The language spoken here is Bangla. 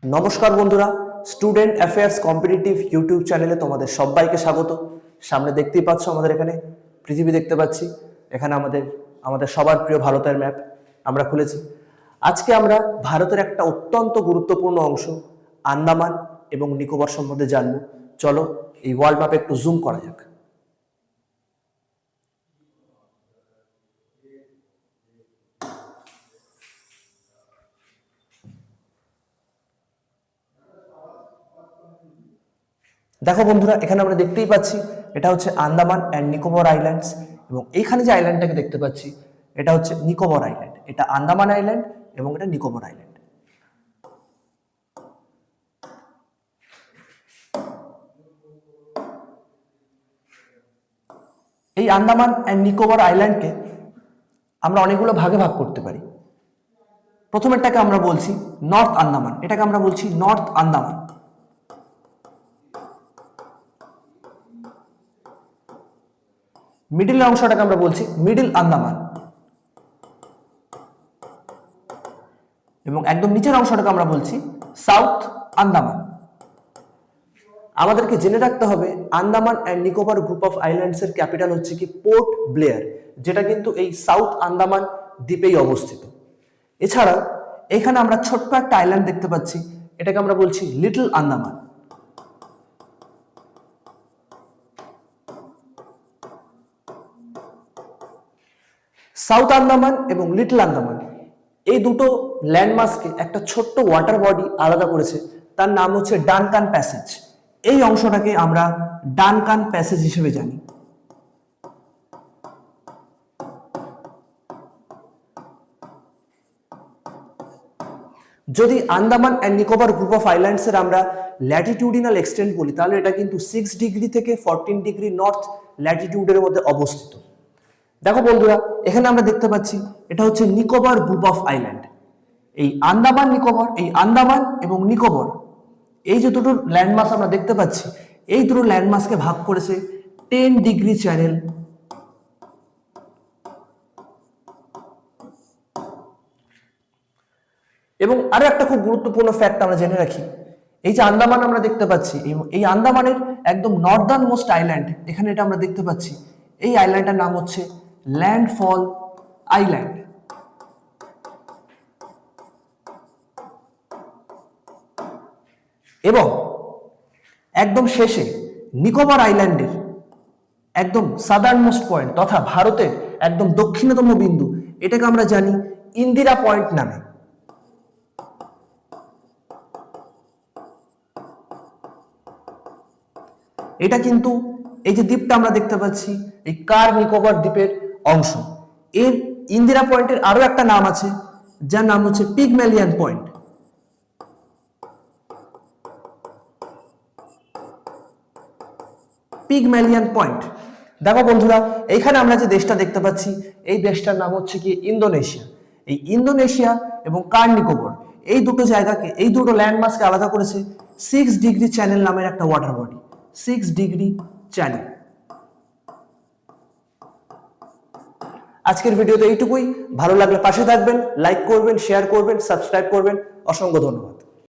নমস্কার বন্ধুরা, স্টুডেন্ট অ্যাফেয়ার্স কম্পিটিটিভ ইউটিউব চ্যানেলে তোমাদের সবাইকে স্বাগত। সামনে দেখতেই পাচ্ছ আমাদের এখানে পৃথিবী দেখতে পাচ্ছি। এখানে আমাদের সবার প্রিয় ভারতের ম্যাপ আমরা খুলেছি। আজকে আমরা ভারতের একটা অত্যন্ত গুরুত্বপূর্ণ অংশ আন্দামান এবং নিকোবর সম্বন্ধে জানবো। চলো এই ওয়ার্ল্ড ম্যাপে একটু জুম করা যাক। দেখো বন্ধুরা, এখানে আমরা দেখতেই পাচ্ছি এটা হচ্ছে আন্দামান অ্যান্ড নিকোবর আইল্যান্ডস, এবং এইখানে যে আইল্যান্ডটাকে দেখতে পাচ্ছি এটা হচ্ছে নিকোবর আইল্যান্ড। এটা আন্দামান আইল্যান্ড এবং এটা নিকোবর আইল্যান্ড। এই আন্দামান অ্যান্ড নিকোবর আইল্যান্ডকে আমরা অনেকগুলো ভাগে ভাগ করতে পারি। প্রথমেরটাকে আমরা বলছি নর্থ আন্দামান, এটাকে আমরা বলছি নর্থ আন্দামান। মিডিল অংশটাকে আমরা বলছি মিডিল আন্দামান, এবং একদম নিচের অংশটাকে আমরা বলছি সাউথ আন্দামান। আমাদেরকে জেনে রাখতে হবে Andaman and Nicobar group of islands এর ক্যাপিটাল হচ্ছে কি পোর্ট ব্লেয়ার, যেটা কিন্তু এই সাউথ আন্দামান দ্বীপেই অবস্থিত। এছাড়াও এখানে আমরা ছোট্ট একটা আইল্যান্ড দেখতে পাচ্ছি, এটাকে আমরা বলছি লিটল আন্দামান। সাউথ আন্দামান এবং লিটল আন্দামান এই দুটো ল্যান্ডমাসকে একটা ছোট্ট ওয়াটার বডি আলাদা করেছে, তার নাম হচ্ছে ডানকান প্যাসেজ। এই অংশটাকে আমরা ডানকান প্যাসেজ হিসেবে জানি। যদি Andaman and Nicobar group of islands এর আমরা ল্যাটিটিউডিনাল এক্সটেন্ট বলি, তাহলে এটা কিন্তু 6 ডিগ্রি থেকে 14 ডিগ্রি নর্থ ল্যাটিটিউডের মধ্যে অবস্থিত। দেখো বন্ধুরা, এখানে আমরা দেখতে পাচ্ছি এটা হচ্ছে নিকোবর গ্রুপ অফ আইল্যান্ড। এই আন্দামান এবং নিকোবর এই যে দুটো ল্যান্ডমাস আমরা দেখতে পাচ্ছি, এই দুটো ল্যান্ডমাসকে ভাগ করেছে 10 ডিগ্রি চ্যানেল। এবং আরো একটা খুব গুরুত্বপূর্ণ ফ্যাক্ট আমরা জেনে রাখি, এই যে আন্দামান আমরা দেখতে পাচ্ছি, এই আন্দামানের একদম নর্দার্ন মোস্ট আইল্যান্ড, এখানে এটা আমরা দেখতে পাচ্ছি, এই আইল্যান্ডটার নাম হচ্ছে ল্যান্ডফল আইল্যান্ড। এবং একদম শেষে নিকোবর আইল্যান্ডের একদম সাদার্ন মোস্ট পয়েন্ট তথা ভারতের একদম দক্ষিণতম বিন্দু, এটাকে আমরা জানি ইন্দিরা পয়েন্ট নামে। এটা কিন্তু এই যে দ্বীপটা আমরা দেখতে পাচ্ছি, এই কার নিকোবর দ্বীপের অংশ। এর ইন্দিরা পয়েন্টের আরো একটা নাম আছে, যার নাম হচ্ছে পিগম্যালিয়ান পয়েন্ট। পিগম্যালিয়ান পয়েন্ট। দেখো বন্ধুরা, এইখানে আমরা যে দেশটা দেখতে পাচ্ছি, এই দেশটার নাম হচ্ছে কি ইন্দোনেশিয়া। এই ইন্দোনেশিয়া এবং কার নিকোবর এই দুটো জায়গাকে, এই দুটো ল্যান্ডমাসকে আলাদা করেছে 6 ডিগ্রি চ্যানেল নামের একটা ওয়াটার বডি। 6 degree channel. আজকের ভিডিওতে এইটুকুই। ভালো লাগলে পাশে থাকবেন, লাইক করবেন, শেয়ার করবেন, সাবস্ক্রাইব করবেন। অসংখ্য ধন্যবাদ।